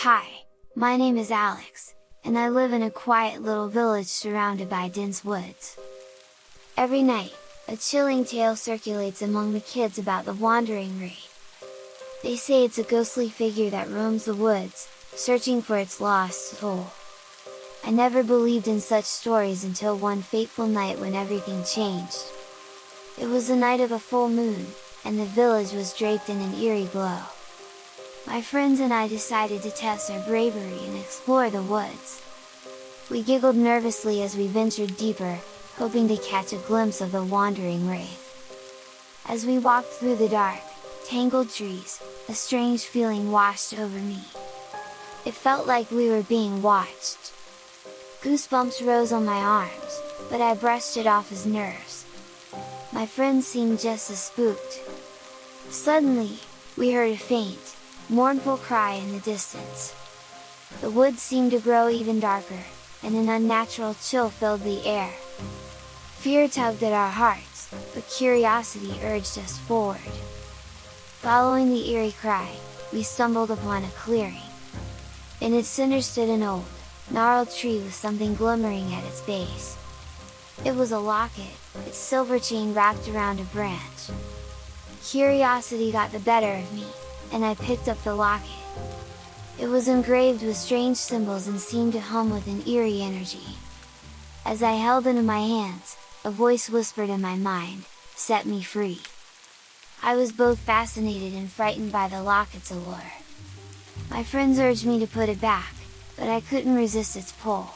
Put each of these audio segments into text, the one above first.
Hi, my name is Alex, and I live in a quiet little village surrounded by dense woods. Every night, a chilling tale circulates among the kids about the Wandering Wraith. They say it's a ghostly figure that roams the woods, searching for its lost soul. I never believed in such stories until one fateful night when everything changed. It was the night of a full moon, and the village was draped in an eerie glow. My friends and I decided to test our bravery and explore the woods. We giggled nervously as we ventured deeper, hoping to catch a glimpse of the Wandering Wraith. As we walked through the dark, tangled trees, a strange feeling washed over me. It felt like we were being watched. Goosebumps rose on my arms, but I brushed it off as nerves. My friends seemed just as spooked. Suddenly, we heard a faint, mournful cry in the distance. The woods seemed to grow even darker, and an unnatural chill filled the air. Fear tugged at our hearts, but curiosity urged us forward. Following the eerie cry, we stumbled upon a clearing. In its center stood an old, gnarled tree with something glimmering at its base. It was a locket, its silver chain wrapped around a branch. Curiosity got the better of me, and I picked up the locket. It was engraved with strange symbols and seemed to hum with an eerie energy. As I held it in my hands, a voice whispered in my mind, "Set me free." I was both fascinated and frightened by the locket's allure. My friends urged me to put it back, but I couldn't resist its pull.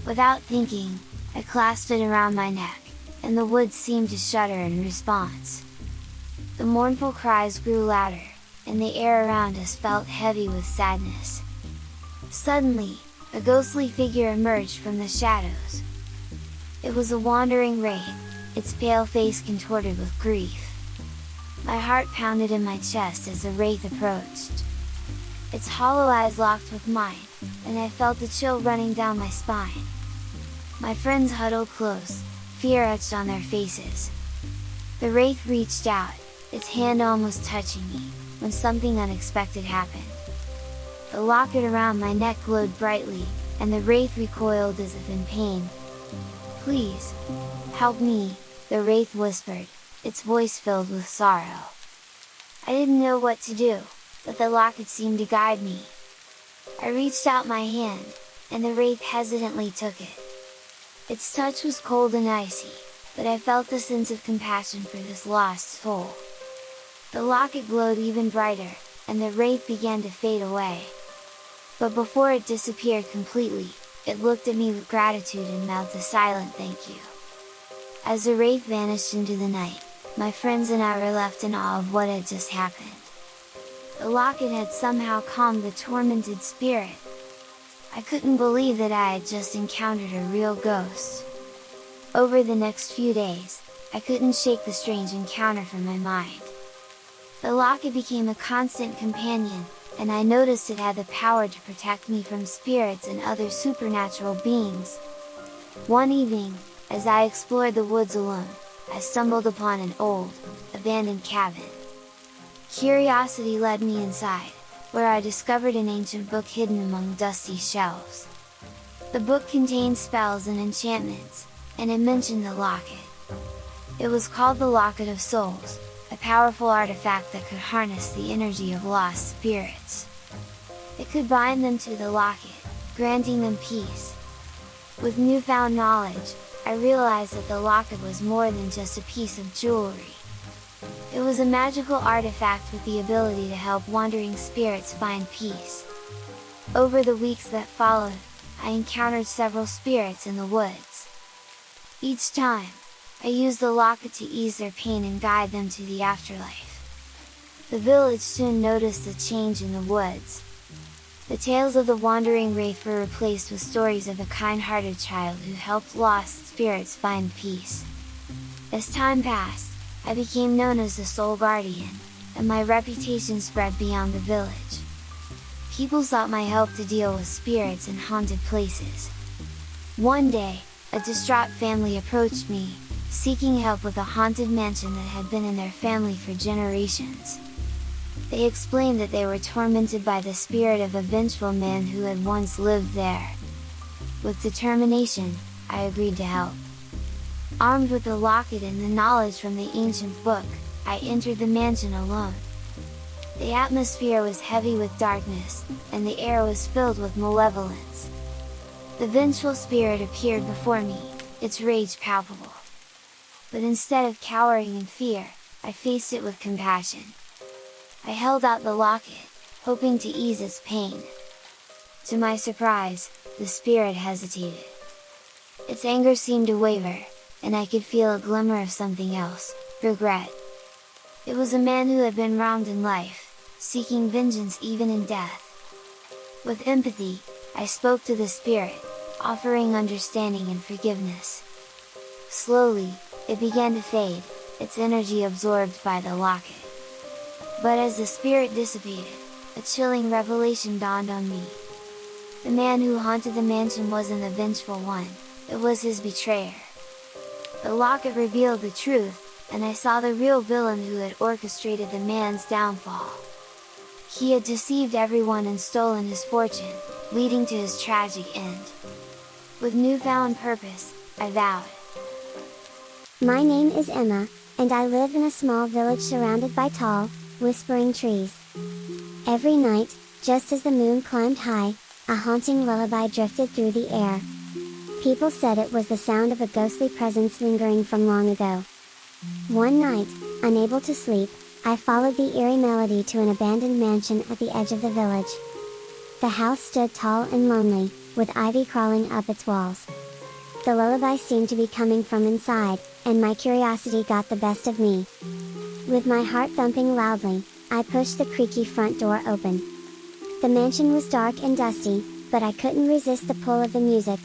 Without thinking, I clasped it around my neck, and the woods seemed to shudder in response. The mournful cries grew louder, and the air around us felt heavy with sadness. Suddenly, a ghostly figure emerged from the shadows. It was a Wandering Wraith, its pale face contorted with grief. My heart pounded in my chest as the Wraith approached. Its hollow eyes locked with mine, and I felt a chill running down my spine. My friends huddled close, fear etched on their faces. The Wraith reached out, its hand almost touching me, when something unexpected happened. The locket around my neck glowed brightly, and the Wraith recoiled as if in pain. "Please, help me," the Wraith whispered, its voice filled with sorrow. I didn't know what to do, but the locket seemed to guide me. I reached out my hand, and the Wraith hesitantly took it. Its touch was cold and icy, but I felt a sense of compassion for this lost soul. The locket glowed even brighter, and the Wraith began to fade away. But before it disappeared completely, it looked at me with gratitude and mouthed a silent thank you. As the Wraith vanished into the night, my friends and I were left in awe of what had just happened. The locket had somehow calmed the tormented spirit. I couldn't believe that I had just encountered a real ghost. Over the next few days, I couldn't shake the strange encounter from my mind. The locket became a constant companion, and I noticed it had the power to protect me from spirits and other supernatural beings. One evening, as I explored the woods alone, I stumbled upon an old, abandoned cabin. Curiosity led me inside, where I discovered an ancient book hidden among dusty shelves. The book contained spells and enchantments, and it mentioned the locket. It was called the Locket of Souls, a powerful artifact that could harness the energy of lost spirits. It could bind them to the locket, granting them peace. With newfound knowledge, I realized that the locket was more than just a piece of jewelry. It was a magical artifact with the ability to help wandering spirits find peace. Over the weeks that followed, I encountered several spirits in the woods. Each time, I used the locket to ease their pain and guide them to the afterlife. The village soon noticed the change in the woods. The tales of the Wandering Wraith were replaced with stories of a kind-hearted child who helped lost spirits find peace. As time passed, I became known as the Soul Guardian, and my reputation spread beyond the village. People sought my help to deal with spirits in haunted places. One day, a distraught family approached me, seeking help with a haunted mansion that had been in their family for generations. They explained that they were tormented by the spirit of a vengeful man who had once lived there. With determination, I agreed to help. Armed with the locket and the knowledge from the ancient book, I entered the mansion alone. The atmosphere was heavy with darkness, and the air was filled with malevolence. The vengeful spirit appeared before me, its rage palpable. But instead of cowering in fear, I faced it with compassion. I held out the locket, hoping to ease its pain. To my surprise, the spirit hesitated. Its anger seemed to waver, and I could feel a glimmer of something else, regret. It was a man who had been wronged in life, seeking vengeance even in death. With empathy, I spoke to the spirit, offering understanding and forgiveness. Slowly, it began to fade, its energy absorbed by the locket. But as the spirit dissipated, a chilling revelation dawned on me. The man who haunted the mansion wasn't the vengeful one, it was his betrayer. The locket revealed the truth, and I saw the real villain who had orchestrated the man's downfall. He had deceived everyone and stolen his fortune, leading to his tragic end. With newfound purpose, I vowed. My name is Emma, and I live in a small village surrounded by tall, whispering trees. Every night, just as the moon climbed high, a haunting lullaby drifted through the air. People said it was the sound of a ghostly presence lingering from long ago. One night, unable to sleep, I followed the eerie melody to an abandoned mansion at the edge of the village. The house stood tall and lonely, with ivy crawling up its walls. The lullaby seemed to be coming from inside, and my curiosity got the best of me. With my heart thumping loudly, I pushed the creaky front door open. The mansion was dark and dusty, but I couldn't resist the pull of the music.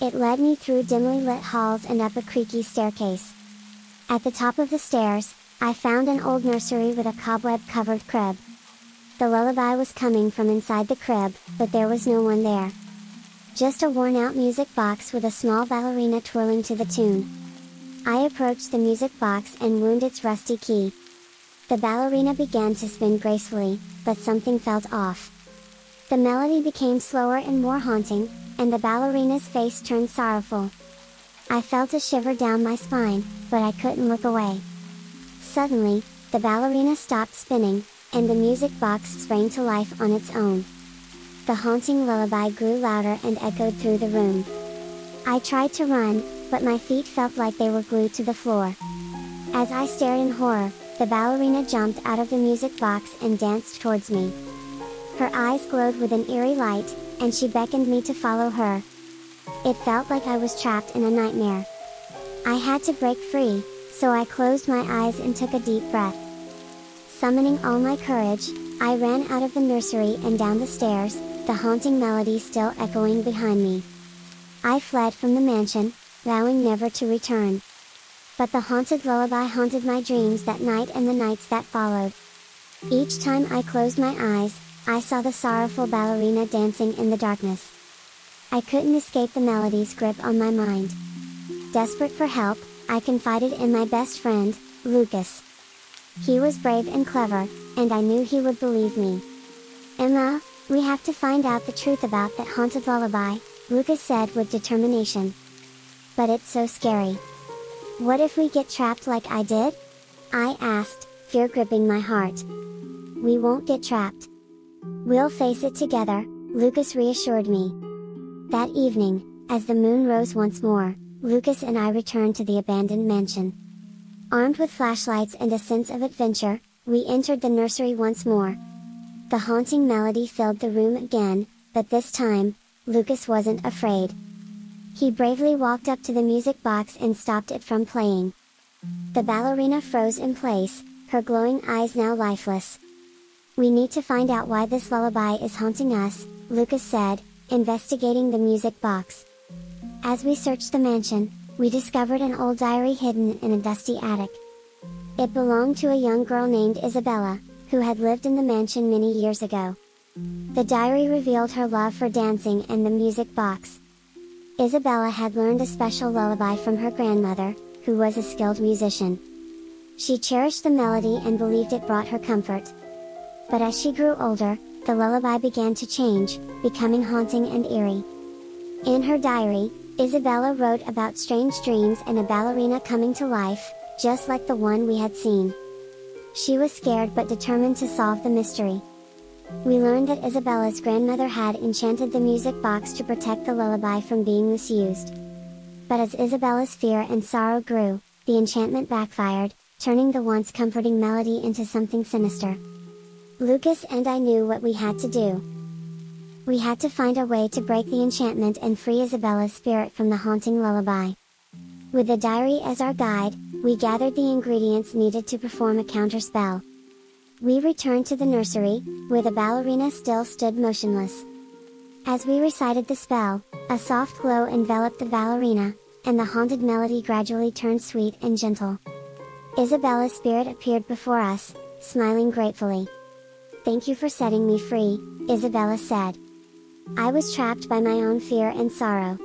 It led me through dimly lit halls and up a creaky staircase. At the top of the stairs, I found an old nursery with a cobweb-covered crib. The lullaby was coming from inside the crib, but there was no one there. Just a worn-out music box with a small ballerina twirling to the tune. I approached the music box and wound its rusty key. The ballerina began to spin gracefully, but something felt off. The melody became slower and more haunting, and the ballerina's face turned sorrowful. I felt a shiver down my spine, but I couldn't look away. Suddenly, the ballerina stopped spinning, and the music box sprang to life on its own. The haunting lullaby grew louder and echoed through the room. I tried to run, but my feet felt like they were glued to the floor. As I stared in horror, the ballerina jumped out of the music box and danced towards me. Her eyes glowed with an eerie light, and she beckoned me to follow her. It felt like I was trapped in a nightmare. I had to break free, so I closed my eyes and took a deep breath. Summoning all my courage, I ran out of the nursery and down the stairs, the haunting melody still echoing behind me. I fled from the mansion, vowing never to return. But the haunted lullaby haunted my dreams that night and the nights that followed. Each time I closed my eyes, I saw the sorrowful ballerina dancing in the darkness. I couldn't escape the melody's grip on my mind. Desperate for help, I confided in my best friend, Lucas. He was brave and clever, and I knew he would believe me. "Emma, we have to find out the truth about that haunted lullaby," Lucas said with determination. "But it's so scary. What if we get trapped like I did?" I asked, fear gripping my heart. "We won't get trapped. We'll face it together," Lucas reassured me. That evening, as the moon rose once more, Lucas and I returned to the abandoned mansion. Armed with flashlights and a sense of adventure, we entered the nursery once more. The haunting melody filled the room again, but this time, Lucas wasn't afraid. He bravely walked up to the music box and stopped it from playing. The ballerina froze in place, her glowing eyes now lifeless. "We need to find out why this lullaby is haunting us," Lucas said, investigating the music box. As we searched the mansion, we discovered an old diary hidden in a dusty attic. It belonged to a young girl named Isabella, who had lived in the mansion many years ago. The diary revealed her love for dancing and the music box. Isabella had learned a special lullaby from her grandmother, who was a skilled musician. She cherished the melody and believed it brought her comfort. But as she grew older, the lullaby began to change, becoming haunting and eerie. In her diary, Isabella wrote about strange dreams and a ballerina coming to life, just like the one we had seen. She was scared but determined to solve the mystery. We learned that Isabella's grandmother had enchanted the music box to protect the lullaby from being misused. But as Isabella's fear and sorrow grew, the enchantment backfired, turning the once comforting melody into something sinister. Lucas and I knew what we had to do. We had to find a way to break the enchantment and free Isabella's spirit from the haunting lullaby. With the diary as our guide, we gathered the ingredients needed to perform a counter spell. We returned to the nursery, where the ballerina still stood motionless. As we recited the spell, a soft glow enveloped the ballerina, and the haunted melody gradually turned sweet and gentle. Isabella's spirit appeared before us, smiling gratefully. "Thank you for setting me free," Isabella said. "I was trapped by my own fear and sorrow."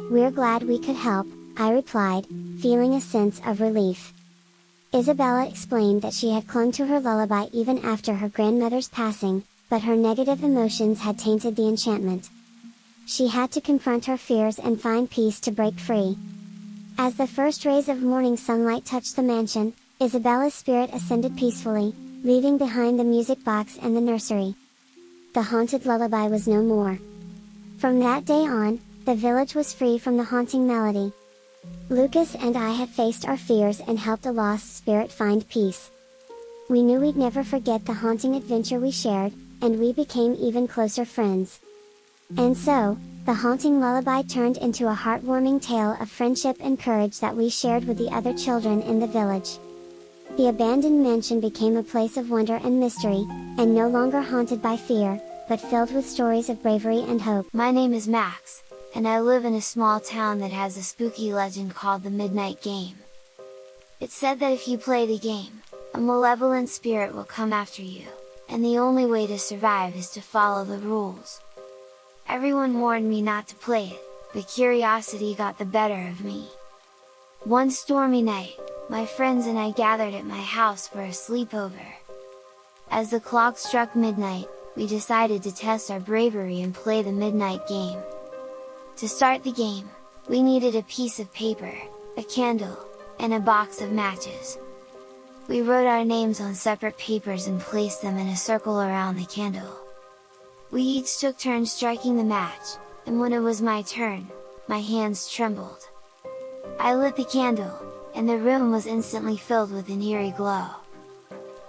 "We're glad we could help," I replied, feeling a sense of relief. Isabella explained that she had clung to her lullaby even after her grandmother's passing, but her negative emotions had tainted the enchantment. She had to confront her fears and find peace to break free. As the first rays of morning sunlight touched the mansion, Isabella's spirit ascended peacefully, leaving behind the music box and the nursery. The haunted lullaby was no more. From that day on, the village was free from the haunting melody. Lucas and I had faced our fears and helped a lost spirit find peace. We knew we'd never forget the haunting adventure we shared, and we became even closer friends. And so, the haunting lullaby turned into a heartwarming tale of friendship and courage that we shared with the other children in the village. The abandoned mansion became a place of wonder and mystery, and no longer haunted by fear, but filled with stories of bravery and hope. My name is Max, and I live in a small town that has a spooky legend called the Midnight Game. It's said that if you play the game, a malevolent spirit will come after you, and the only way to survive is to follow the rules. Everyone warned me not to play it, but curiosity got the better of me. One stormy night, my friends and I gathered at my house for a sleepover. As the clock struck midnight, we decided to test our bravery and play the Midnight Game. To start the game, we needed a piece of paper, a candle, and a box of matches. We wrote our names on separate papers and placed them in a circle around the candle. We each took turns striking the match, and when it was my turn, my hands trembled. I lit the candle, and the room was instantly filled with an eerie glow.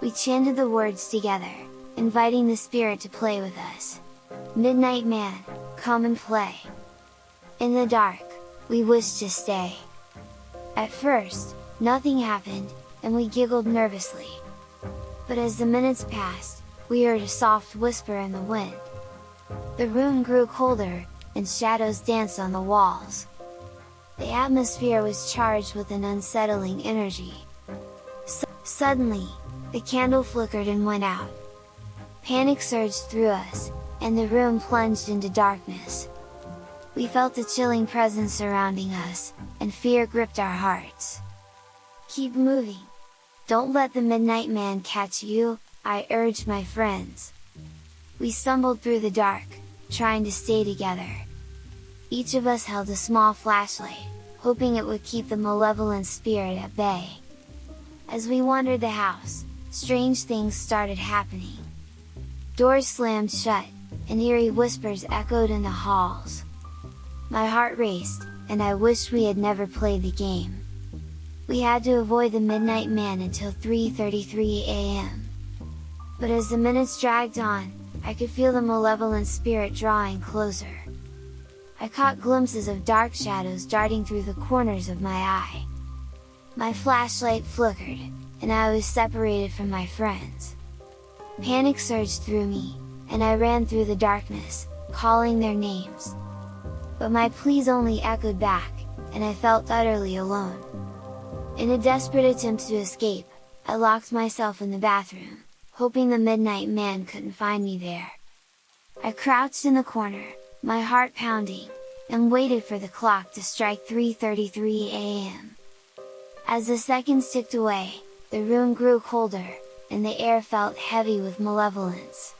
We chanted the words together, inviting the spirit to play with us. "Midnight Man, come and play!" In the dark, we wished to stay. At first, nothing happened, and we giggled nervously. But as the minutes passed, we heard a soft whisper in the wind. The room grew colder, and shadows danced on the walls. The atmosphere was charged with an unsettling energy. Suddenly, the candle flickered and went out. Panic surged through us, and the room plunged into darkness. We felt a chilling presence surrounding us, and fear gripped our hearts. "Keep moving! Don't let the Midnight Man catch you," I urged my friends. We stumbled through the dark, trying to stay together. Each of us held a small flashlight, hoping it would keep the malevolent spirit at bay. As we wandered the house, strange things started happening. Doors slammed shut, and eerie whispers echoed in the halls. My heart raced, and I wished we had never played the game. We had to avoid the Midnight Man until 3:33 a.m. But as the minutes dragged on, I could feel the malevolent spirit drawing closer. I caught glimpses of dark shadows darting through the corners of my eye. My flashlight flickered, and I was separated from my friends. Panic surged through me, and I ran through the darkness, calling their names. But my pleas only echoed back, and I felt utterly alone. In a desperate attempt to escape, I locked myself in the bathroom, hoping the Midnight Man couldn't find me there. I crouched in the corner, my heart pounding, and waited for the clock to strike 3:33 a.m. As the seconds ticked away, the room grew colder, and the air felt heavy with malevolence.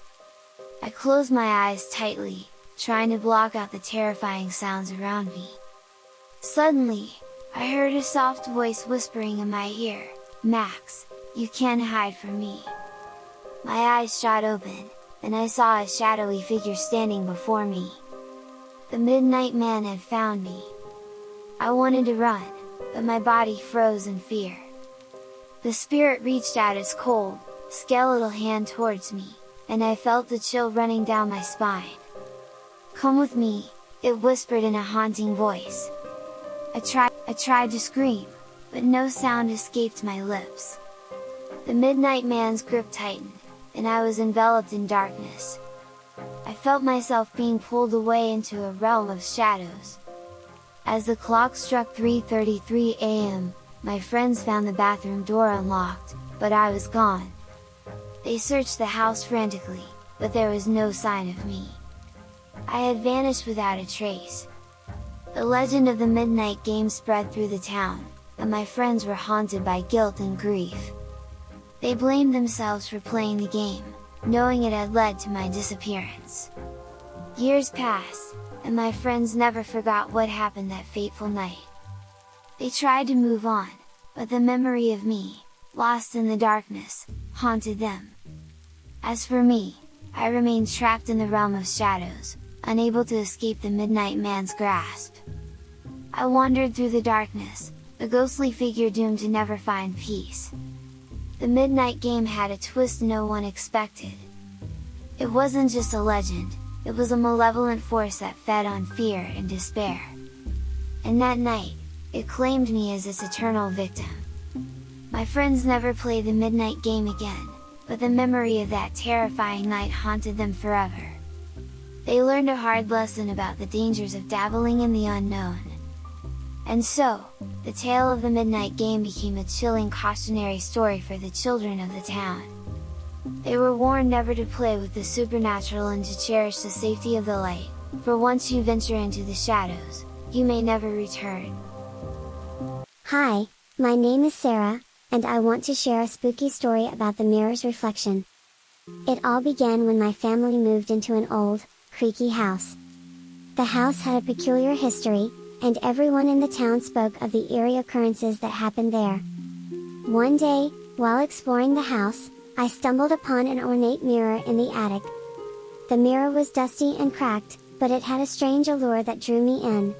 I closed my eyes tightly, trying to block out the terrifying sounds around me. Suddenly, I heard a soft voice whispering in my ear, "Max, you can't hide from me." My eyes shot open, and I saw a shadowy figure standing before me. The Midnight Man had found me. I wanted to run, but my body froze in fear. The spirit reached out its cold, skeletal hand towards me, and I felt the chill running down my spine. "Come with me," it whispered in a haunting voice. I tried to scream, but no sound escaped my lips. The Midnight Man's grip tightened, and I was enveloped in darkness. I felt myself being pulled away into a realm of shadows. As the clock struck 3:33 a.m., my friends found the bathroom door unlocked, but I was gone. They searched the house frantically, but there was no sign of me. I had vanished without a trace. The legend of the Midnight Game spread through the town, and my friends were haunted by guilt and grief. They blamed themselves for playing the game, knowing it had led to my disappearance. Years passed, and my friends never forgot what happened that fateful night. They tried to move on, but the memory of me, lost in the darkness, haunted them. As for me, I remained trapped in the realm of shadows, unable to escape the Midnight Man's grasp. I wandered through the darkness, a ghostly figure doomed to never find peace. The Midnight Game had a twist no one expected. It wasn't just a legend, it was a malevolent force that fed on fear and despair. And that night, it claimed me as its eternal victim. My friends never played the Midnight Game again, but the memory of that terrifying night haunted them forever. They learned a hard lesson about the dangers of dabbling in the unknown. And so, the tale of the Midnight Game became a chilling cautionary story for the children of the town. They were warned never to play with the supernatural and to cherish the safety of the light, for once you venture into the shadows, you may never return. Hi, my name is Sarah, and I want to share a spooky story about the mirror's reflection. It all began when my family moved into an old, creaky house. The house had a peculiar history, and everyone in the town spoke of the eerie occurrences that happened there. One day, while exploring the house, I stumbled upon an ornate mirror in the attic. The mirror was dusty and cracked, but it had a strange allure that drew me in.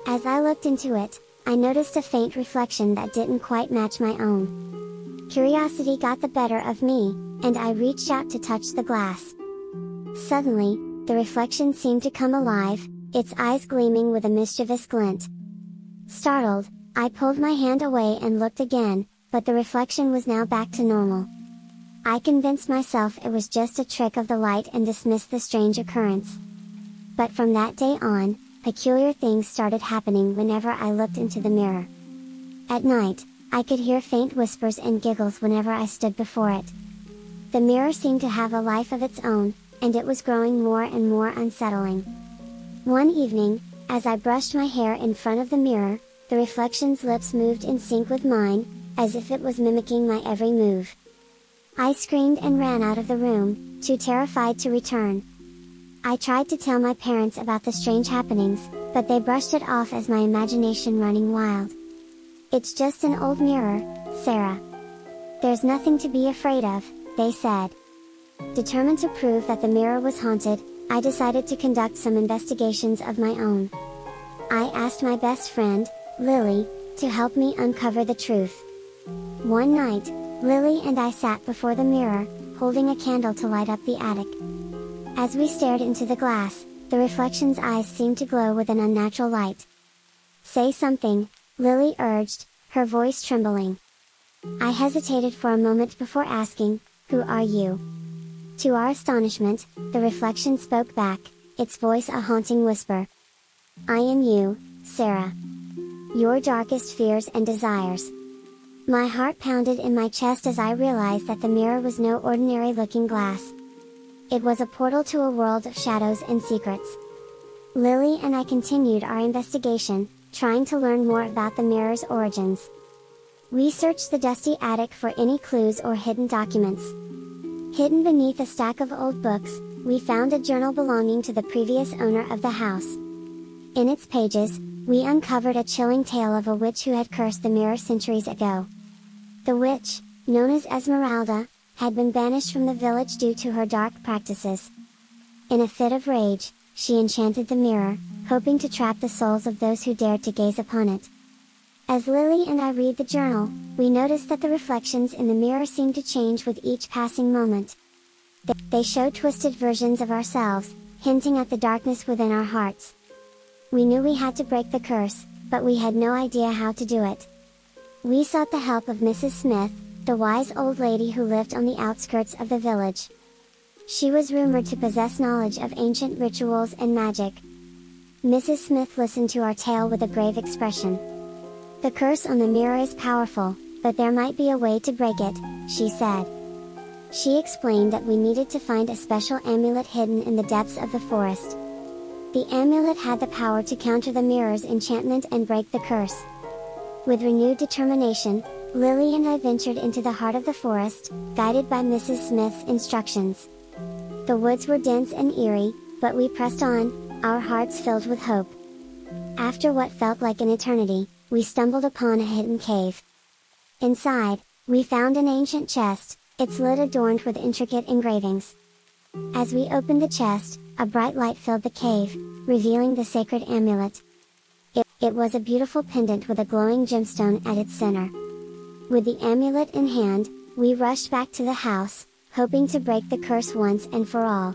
As I looked into it, I noticed a faint reflection that didn't quite match my own. Curiosity got the better of me, and I reached out to touch the glass. Suddenly, the reflection seemed to come alive, its eyes gleaming with a mischievous glint. Startled, I pulled my hand away and looked again, but the reflection was now back to normal. I convinced myself it was just a trick of the light and dismissed the strange occurrence. But from that day on, peculiar things started happening whenever I looked into the mirror. At night, I could hear faint whispers and giggles whenever I stood before it. The mirror seemed to have a life of its own, and it was growing more and more unsettling. One evening, as I brushed my hair in front of the mirror, the reflection's lips moved in sync with mine, as if it was mimicking my every move. I screamed and ran out of the room, too terrified to return. I tried to tell my parents about the strange happenings, but they brushed it off as my imagination running wild. "It's just an old mirror, Sarah. There's nothing to be afraid of," they said. Determined to prove that the mirror was haunted, I decided to conduct some investigations of my own. I asked my best friend, Lily, to help me uncover the truth. One night, Lily and I sat before the mirror, holding a candle to light up the attic. As we stared into the glass, the reflection's eyes seemed to glow with an unnatural light. "Say something," Lily urged, her voice trembling. I hesitated for a moment before asking, "Who are you?" To our astonishment, the reflection spoke back, its voice a haunting whisper. "I am you, Sarah. Your darkest fears and desires." My heart pounded in my chest as I realized that the mirror was no ordinary looking glass. It was a portal to a world of shadows and secrets. Lily and I continued our investigation, trying to learn more about the mirror's origins. We searched the dusty attic for any clues or hidden documents. Hidden beneath a stack of old books, we found a journal belonging to the previous owner of the house. In its pages, we uncovered a chilling tale of a witch who had cursed the mirror centuries ago. The witch, known as Esmeralda, had been banished from the village due to her dark practices. In a fit of rage, she enchanted the mirror, hoping to trap the souls of those who dared to gaze upon it. As Lily and I read the journal, we notice that the reflections in the mirror seem to change with each passing moment. They show twisted versions of ourselves, hinting at the darkness within our hearts. We knew we had to break the curse, but we had no idea how to do it. We sought the help of Mrs. Smith, the wise old lady who lived on the outskirts of the village. She was rumored to possess knowledge of ancient rituals and magic. Mrs. Smith listened to our tale with a grave expression. "The curse on the mirror is powerful, but there might be a way to break it," she said. She explained that we needed to find a special amulet hidden in the depths of the forest. The amulet had the power to counter the mirror's enchantment and break the curse. With renewed determination, Lily and I ventured into the heart of the forest, guided by Mrs. Smith's instructions. The woods were dense and eerie, but we pressed on, our hearts filled with hope. After what felt like an eternity, we stumbled upon a hidden cave. Inside, we found an ancient chest, its lid adorned with intricate engravings. As we opened the chest, a bright light filled the cave, revealing the sacred amulet. It was a beautiful pendant with a glowing gemstone at its center. With the amulet in hand, we rushed back to the house, hoping to break the curse once and for all.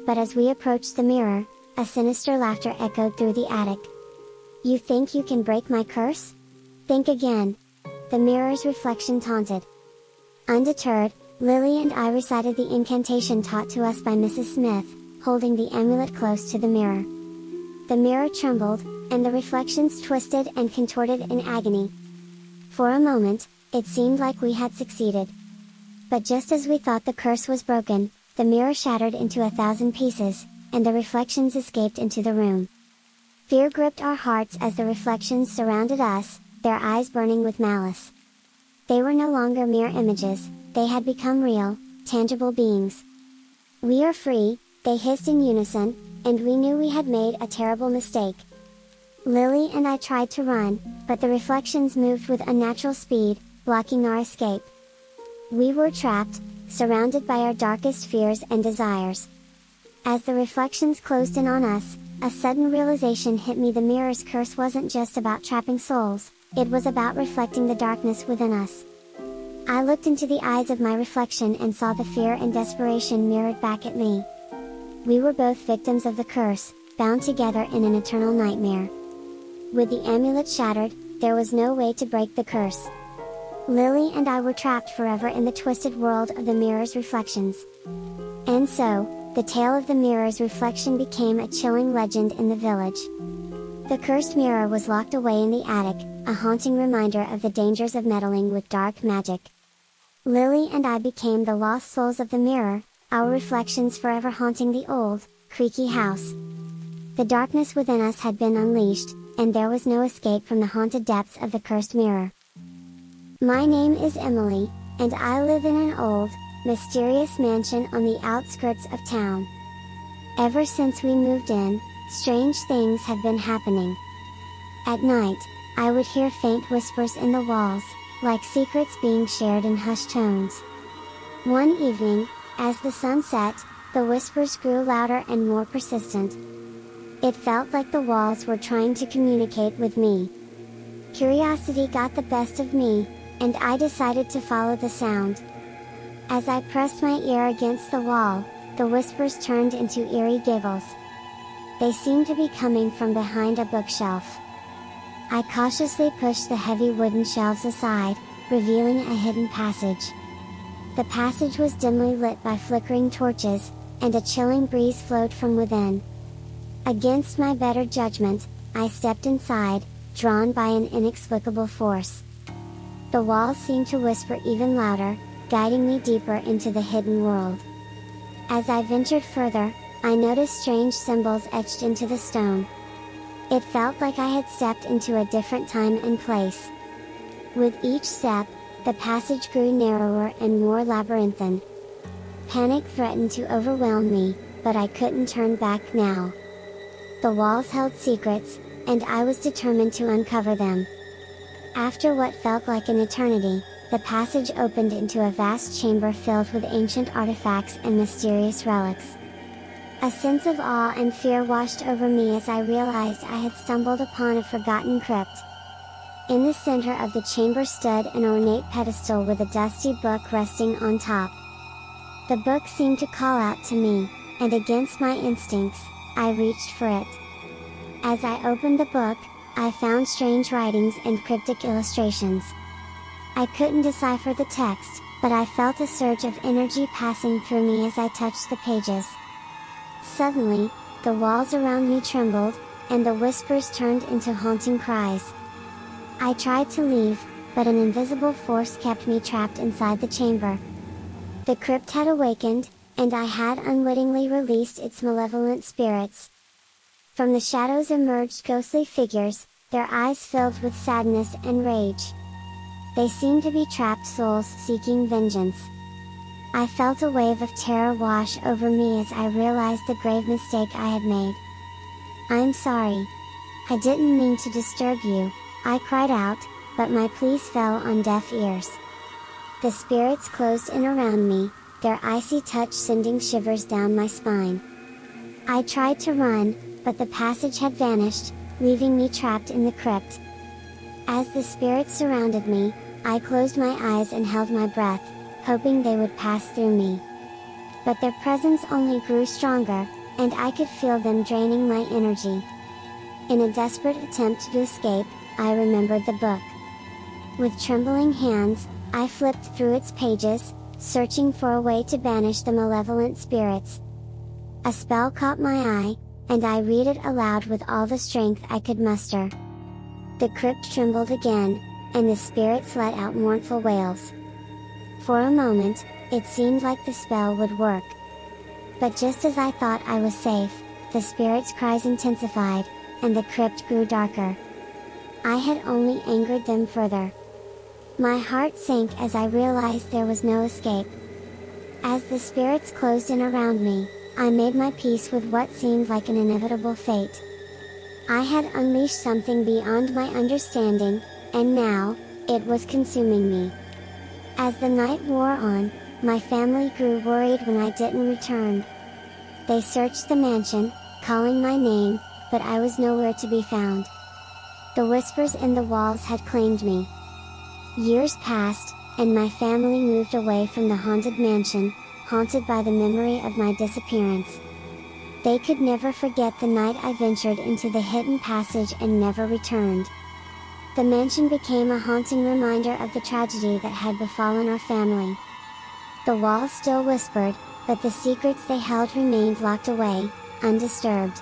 But as we approached the mirror, a sinister laughter echoed through the attic. "You think you can break my curse? Think again!" The mirror's reflection taunted. Undeterred, Lily and I recited the incantation taught to us by Mrs. Smith, holding the amulet close to the mirror. The mirror trembled, and the reflections twisted and contorted in agony. For a moment, it seemed like we had succeeded. But just as we thought the curse was broken, the mirror shattered into 1,000 pieces, and the reflections escaped into the room. Fear gripped our hearts as the reflections surrounded us, their eyes burning with malice. They were no longer mere images, they had become real, tangible beings. "We are free," they hissed in unison, and we knew we had made a terrible mistake. Lily and I tried to run, but the reflections moved with unnatural speed, blocking our escape. We were trapped, surrounded by our darkest fears and desires. As the reflections closed in on us, a sudden realization hit me: the mirror's curse wasn't just about trapping souls, it was about reflecting the darkness within us. I looked into the eyes of my reflection and saw the fear and desperation mirrored back at me. We were both victims of the curse, bound together in an eternal nightmare. With the amulet shattered, there was no way to break the curse. Lily and I were trapped forever in the twisted world of the mirror's reflections. And so, the tale of the mirror's reflection became a chilling legend in the village. The cursed mirror was locked away in the attic, a haunting reminder of the dangers of meddling with dark magic. Lily and I became the lost souls of the mirror, our reflections forever haunting the old, creaky house. The darkness within us had been unleashed, and there was no escape from the haunted depths of the cursed mirror. My name is Emily, and I live in an old, mysterious mansion on the outskirts of town. Ever since we moved in, strange things have been happening. At night, I would hear faint whispers in the walls, like secrets being shared in hushed tones. One evening, as the sun set, the whispers grew louder and more persistent. It felt like the walls were trying to communicate with me. Curiosity got the best of me, and I decided to follow the sound. As I pressed my ear against the wall, the whispers turned into eerie giggles. They seemed to be coming from behind a bookshelf. I cautiously pushed the heavy wooden shelves aside, revealing a hidden passage. The passage was dimly lit by flickering torches, and a chilling breeze flowed from within. Against my better judgment, I stepped inside, drawn by an inexplicable force. The walls seemed to whisper even louder, guiding me deeper into the hidden world. As I ventured further, I noticed strange symbols etched into the stone. It felt like I had stepped into a different time and place. With each step, the passage grew narrower and more labyrinthine. Panic threatened to overwhelm me, but I couldn't turn back now. The walls held secrets, and I was determined to uncover them. After what felt like an eternity, the passage opened into a vast chamber filled with ancient artifacts and mysterious relics. A sense of awe and fear washed over me as I realized I had stumbled upon a forgotten crypt. In the center of the chamber stood an ornate pedestal with a dusty book resting on top. The book seemed to call out to me, and against my instincts, I reached for it. As I opened the book, I found strange writings and cryptic illustrations. I couldn't decipher the text, but I felt a surge of energy passing through me as I touched the pages. Suddenly, the walls around me trembled, and the whispers turned into haunting cries. I tried to leave, but an invisible force kept me trapped inside the chamber. The crypt had awakened, and I had unwittingly released its malevolent spirits. From the shadows emerged ghostly figures, their eyes filled with sadness and rage. They seemed to be trapped souls seeking vengeance. I felt a wave of terror wash over me as I realized the grave mistake I had made. "I'm sorry. I didn't mean to disturb you," I cried out, but my pleas fell on deaf ears. The spirits closed in around me, their icy touch sending shivers down my spine. I tried to run, but the passage had vanished, leaving me trapped in the crypt. As the spirits surrounded me, I closed my eyes and held my breath, hoping they would pass through me. But their presence only grew stronger, and I could feel them draining my energy. In a desperate attempt to escape, I remembered the book. With trembling hands, I flipped through its pages, searching for a way to banish the malevolent spirits. A spell caught my eye, and I read it aloud with all the strength I could muster. The crypt trembled again, and the spirits let out mournful wails. For a moment, it seemed like the spell would work. But just as I thought I was safe, the spirits' cries intensified, and the crypt grew darker. I had only angered them further. My heart sank as I realized there was no escape. As the spirits closed in around me, I made my peace with what seemed like an inevitable fate. I had unleashed something beyond my understanding, and now, it was consuming me. As the night wore on, my family grew worried when I didn't return. They searched the mansion, calling my name, but I was nowhere to be found. The whispers in the walls had claimed me. Years passed, and my family moved away from the haunted mansion, haunted by the memory of my disappearance. They could never forget the night I ventured into the hidden passage and never returned. The mansion became a haunting reminder of the tragedy that had befallen our family. The walls still whispered, but the secrets they held remained locked away, undisturbed.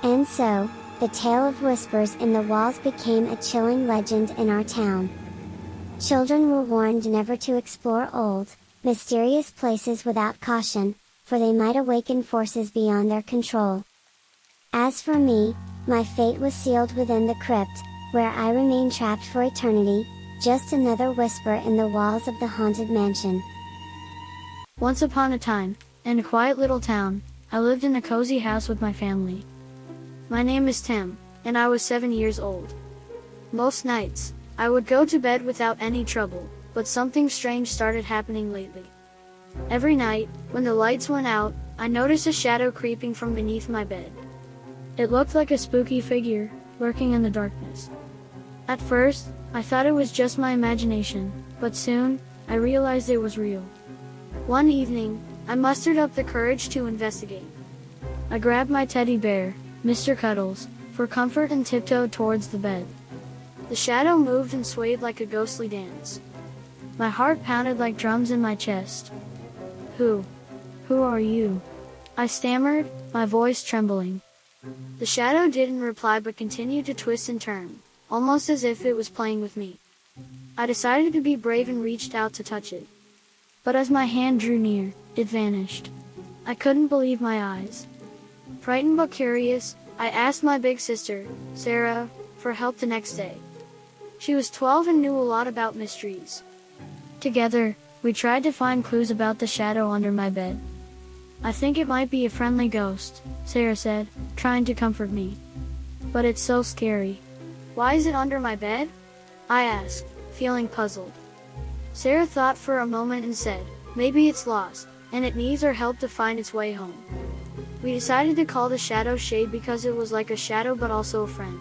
And so, the tale of whispers in the walls became a chilling legend in our town. Children were warned never to explore old, mysterious places without caution, for they might awaken forces beyond their control. As for me, my fate was sealed within the crypt, where I remained trapped for eternity, just another whisper in the walls of the haunted mansion. Once upon a time, in a quiet little town, I lived in a cozy house with my family. My name is Tim, and I was 7 years old. Most nights, I would go to bed without any trouble, but something strange started happening lately. Every night, when the lights went out, I noticed a shadow creeping from beneath my bed. It looked like a spooky figure, lurking in the darkness. At first, I thought it was just my imagination, but soon, I realized it was real. One evening, I mustered up the courage to investigate. I grabbed my teddy bear, Mr. Cuddles, for comfort and tiptoed towards the bed. The shadow moved and swayed like a ghostly dance. My heart pounded like drums in my chest. Who are you?" I stammered, my voice trembling. The shadow didn't reply but continued to twist and turn, almost as if it was playing with me. I decided to be brave and reached out to touch it. But as my hand drew near, it vanished. I couldn't believe my eyes. Frightened but curious, I asked my big sister, Sarah, for help the next day. She was 12 and knew a lot about mysteries. Together, we tried to find clues about the shadow under my bed. "I think it might be a friendly ghost," Sarah said, trying to comfort me. "But it's so scary." "Why is it under my bed?" I asked, feeling puzzled. Sarah thought for a moment and said, "Maybe it's lost, and it needs our help to find its way home." We decided to call the shadow Shade because it was like a shadow but also a friend.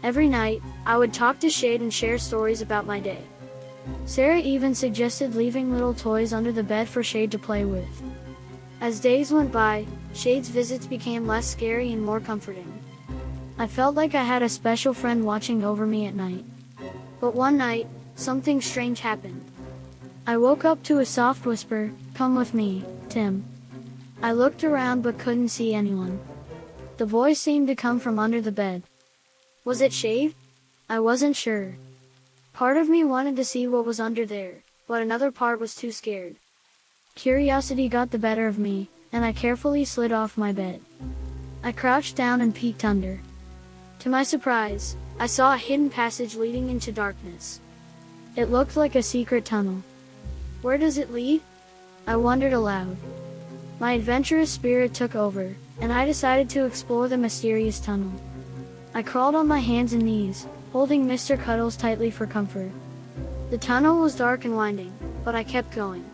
Every night, I would talk to Shade and share stories about my day. Sarah even suggested leaving little toys under the bed for Shade to play with. As days went by, Shade's visits became less scary and more comforting. I felt like I had a special friend watching over me at night. But one night, something strange happened. I woke up to a soft whisper, "Come with me, Tim." I looked around but couldn't see anyone. The voice seemed to come from under the bed. Was it Shade? I wasn't sure. Part of me wanted to see what was under there, but another part was too scared. Curiosity got the better of me, and I carefully slid off my bed. I crouched down and peeked under. To my surprise, I saw a hidden passage leading into darkness. It looked like a secret tunnel. Where does it lead? I wondered aloud. My adventurous spirit took over, and I decided to explore the mysterious tunnel. I crawled on my hands and knees, holding Mr. Cuddles tightly for comfort. The tunnel was dark and winding, but I kept going.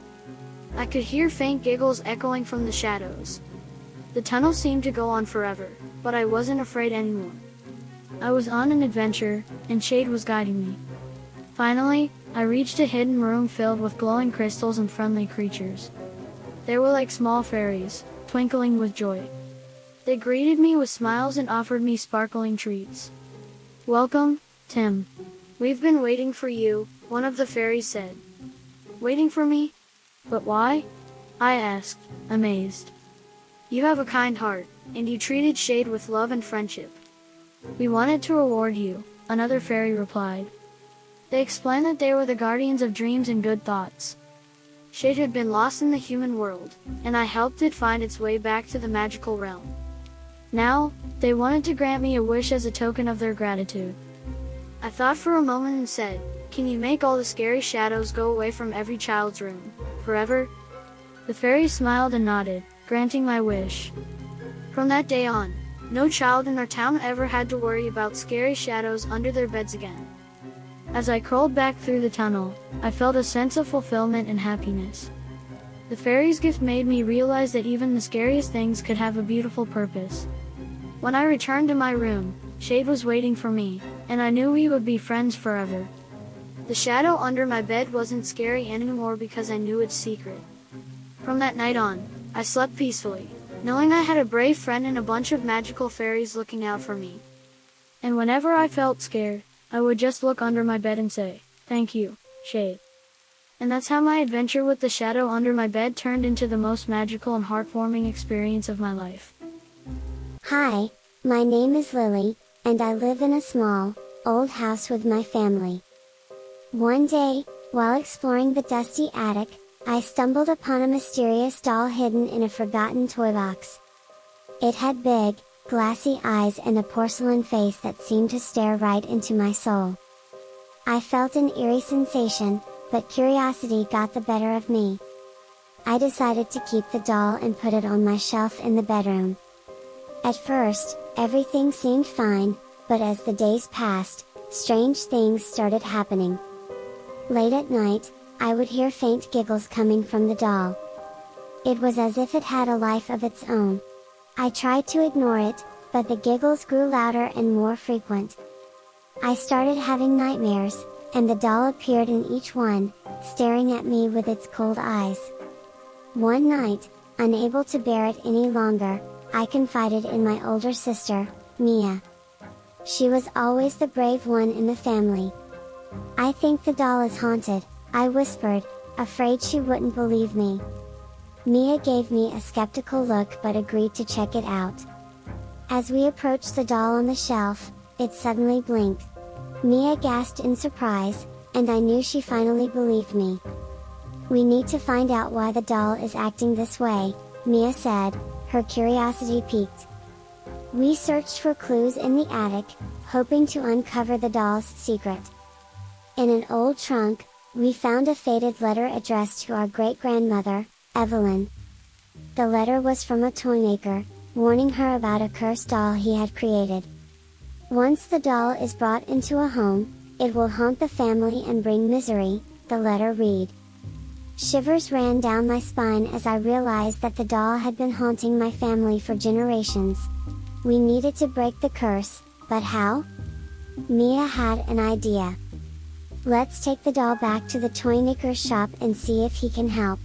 I could hear faint giggles echoing from the shadows. The tunnel seemed to go on forever, but I wasn't afraid anymore. I was on an adventure, and Shade was guiding me. Finally, I reached a hidden room filled with glowing crystals and friendly creatures. They were like small fairies, twinkling with joy. They greeted me with smiles and offered me sparkling treats. "Welcome, Tim. We've been waiting for you," one of the fairies said. "Waiting for me? But why?" I asked, amazed. "You have a kind heart, and you treated Shade with love and friendship." "We wanted to reward you," another fairy replied. They explained that they were the guardians of dreams and good thoughts. Shade had been lost in the human world, and I helped it find its way back to the magical realm. Now, they wanted to grant me a wish as a token of their gratitude. I thought for a moment and said, "Can you make all the scary shadows go away from every child's room, forever?" The fairy smiled and nodded, granting my wish. From that day on, no child in our town ever had to worry about scary shadows under their beds again. As I crawled back through the tunnel, I felt a sense of fulfillment and happiness. The fairy's gift made me realize that even the scariest things could have a beautiful purpose. When I returned to my room, Shade was waiting for me, and I knew we would be friends forever. The shadow under my bed wasn't scary anymore because I knew its secret. From that night on, I slept peacefully, knowing I had a brave friend and a bunch of magical fairies looking out for me. And whenever I felt scared, I would just look under my bed and say, "Thank you, Shade." And that's how my adventure with the shadow under my bed turned into the most magical and heartwarming experience of my life. Hi, my name is Lily, and I live in a small, old house with my family. One day, while exploring the dusty attic, I stumbled upon a mysterious doll hidden in a forgotten toy box. It had big, glassy eyes and a porcelain face that seemed to stare right into my soul. I felt an eerie sensation, but curiosity got the better of me. I decided to keep the doll and put it on my shelf in the bedroom. At first, everything seemed fine, but as the days passed, strange things started happening. Late at night, I would hear faint giggles coming from the doll. It was as if it had a life of its own. I tried to ignore it, but the giggles grew louder and more frequent. I started having nightmares, and the doll appeared in each one, staring at me with its cold eyes. One night, unable to bear it any longer, I confided in my older sister, Mia. She was always the brave one in the family. "I think the doll is haunted," I whispered, afraid she wouldn't believe me. Mia gave me a skeptical look but agreed to check it out. As we approached the doll on the shelf, it suddenly blinked. Mia gasped in surprise, and I knew she finally believed me. "We need to find out why the doll is acting this way," Mia said, her curiosity piqued. We searched for clues in the attic, hoping to uncover the doll's secret. In an old trunk, we found a faded letter addressed to our great-grandmother, Evelyn. The letter was from a toymaker, warning her about a cursed doll he had created. Once the doll is brought into a home, it will haunt the family and bring misery, the letter read. Shivers ran down my spine as I realized that the doll had been haunting my family for generations. We needed to break the curse, but how? Mia had an idea. Let's take the doll back to the toymaker's shop and see if he can help.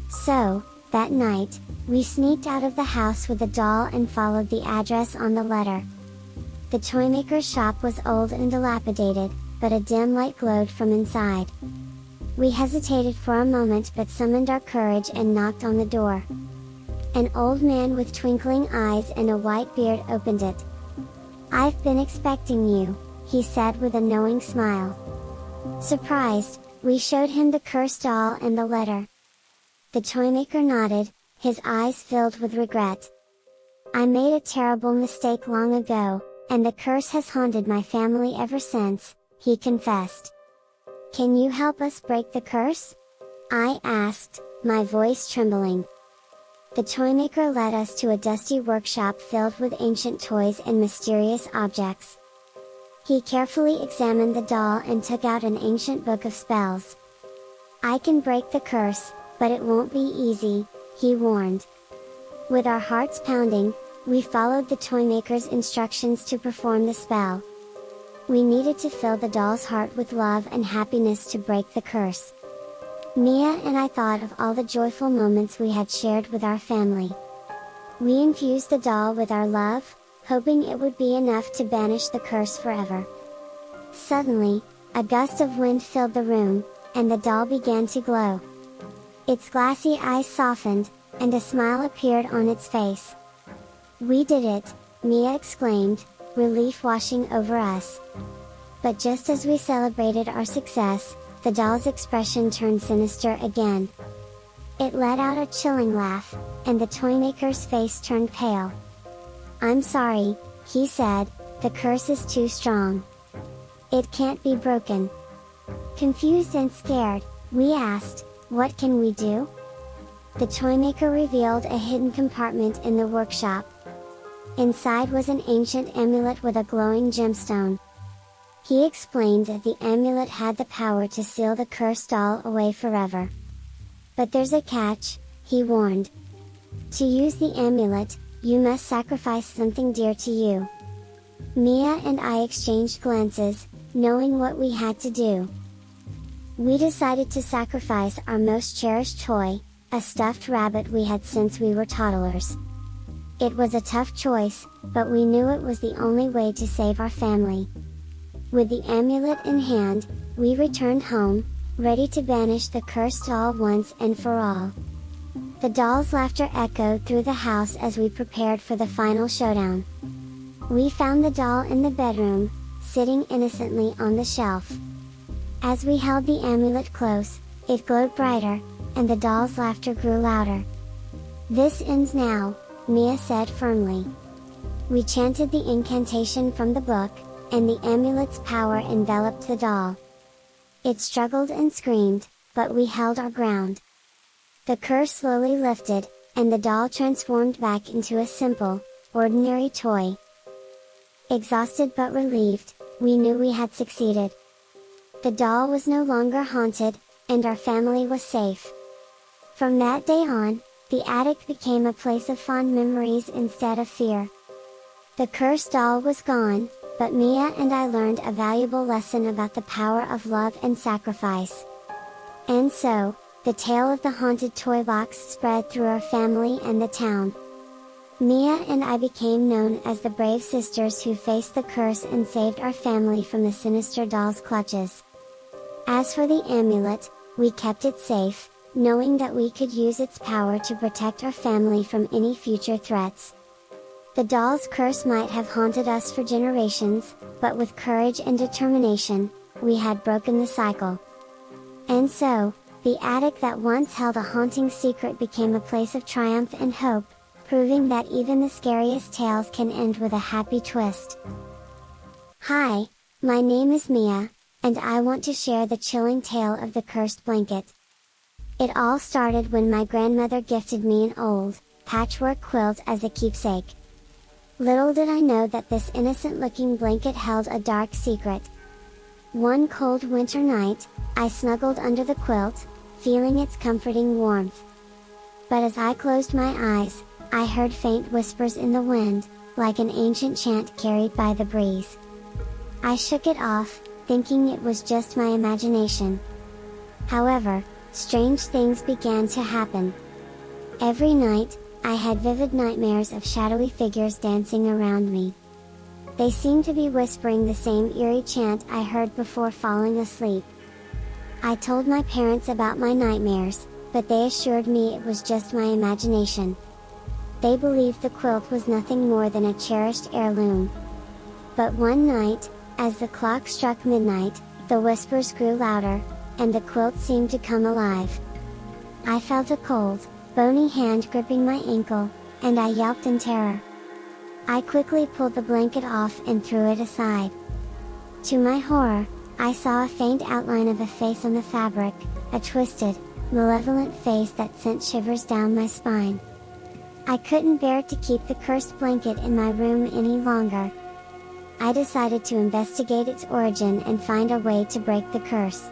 So, that night, we sneaked out of the house with the doll and followed the address on the letter. The toymaker's shop was old and dilapidated, but a dim light glowed from inside. We hesitated for a moment but summoned our courage and knocked on the door. An old man with twinkling eyes and a white beard opened it. "I've been expecting you," he said with a knowing smile. Surprised, we showed him the cursed doll and the letter. The toymaker nodded, his eyes filled with regret. "I made a terrible mistake long ago, and the curse has haunted my family ever since," he confessed. "Can you help us break the curse?" I asked, my voice trembling. The toymaker led us to a dusty workshop filled with ancient toys and mysterious objects. He carefully examined the doll and took out an ancient book of spells. "I can break the curse, but it won't be easy," he warned. With our hearts pounding, we followed the toymaker's instructions to perform the spell. We needed to fill the doll's heart with love and happiness to break the curse. Mia and I thought of all the joyful moments we had shared with our family. We infused the doll with our love, hoping it would be enough to banish the curse forever. Suddenly, a gust of wind filled the room, and the doll began to glow. Its glassy eyes softened, and a smile appeared on its face. "We did it!" Mia exclaimed, relief washing over us. But just as we celebrated our success, the doll's expression turned sinister again. It let out a chilling laugh, and the toymaker's face turned pale. "I'm sorry," he said, "the curse is too strong. It can't be broken." Confused and scared, we asked, "What can we do?" The toymaker revealed a hidden compartment in the workshop. Inside was an ancient amulet with a glowing gemstone. He explained that the amulet had the power to seal the cursed doll away forever. "But there's a catch," he warned. "To use the amulet, you must sacrifice something dear to you." Mia and I exchanged glances, knowing what we had to do. We decided to sacrifice our most cherished toy, a stuffed rabbit we had since we were toddlers. It was a tough choice, but we knew it was the only way to save our family. With the amulet in hand, we returned home, ready to banish the cursed doll once and for all. The doll's laughter echoed through the house as we prepared for the final showdown. We found the doll in the bedroom, sitting innocently on the shelf. As we held the amulet close, it glowed brighter, and the doll's laughter grew louder. "This ends now," Mia said firmly. We chanted the incantation from the book, and the amulet's power enveloped the doll. It struggled and screamed, but we held our ground. The curse slowly lifted, and the doll transformed back into a simple, ordinary toy. Exhausted but relieved, we knew we had succeeded. The doll was no longer haunted, and our family was safe. From that day on, the attic became a place of fond memories instead of fear. The cursed doll was gone, but Mia and I learned a valuable lesson about the power of love and sacrifice. And so, the tale of the haunted toy box spread through our family and the town. Mia and I became known as the brave sisters who faced the curse and saved our family from the sinister doll's clutches. As for the amulet, we kept it safe, knowing that we could use its power to protect our family from any future threats. The doll's curse might have haunted us for generations, but with courage and determination, we had broken the cycle. And so, the attic that once held a haunting secret became a place of triumph and hope, proving that even the scariest tales can end with a happy twist. Hi, my name is Mia, and I want to share the chilling tale of the cursed blanket. It all started when my grandmother gifted me an old, patchwork quilt as a keepsake. Little did I know that this innocent-looking blanket held a dark secret. One cold winter night, I snuggled under the quilt, feeling its comforting warmth. But as I closed my eyes, I heard faint whispers in the wind, like an ancient chant carried by the breeze. I shook it off, thinking it was just my imagination. However, strange things began to happen. Every night, I had vivid nightmares of shadowy figures dancing around me. They seemed to be whispering the same eerie chant I heard before falling asleep. I told my parents about my nightmares, but they assured me it was just my imagination. They believed the quilt was nothing more than a cherished heirloom. But one night, as the clock struck midnight, the whispers grew louder, and the quilt seemed to come alive. I felt a cold, bony hand gripping my ankle, and I yelped in terror. I quickly pulled the blanket off and threw it aside. To my horror, I saw a faint outline of a face on the fabric, a twisted, malevolent face that sent shivers down my spine. I couldn't bear to keep the cursed blanket in my room any longer. I decided to investigate its origin and find a way to break the curse.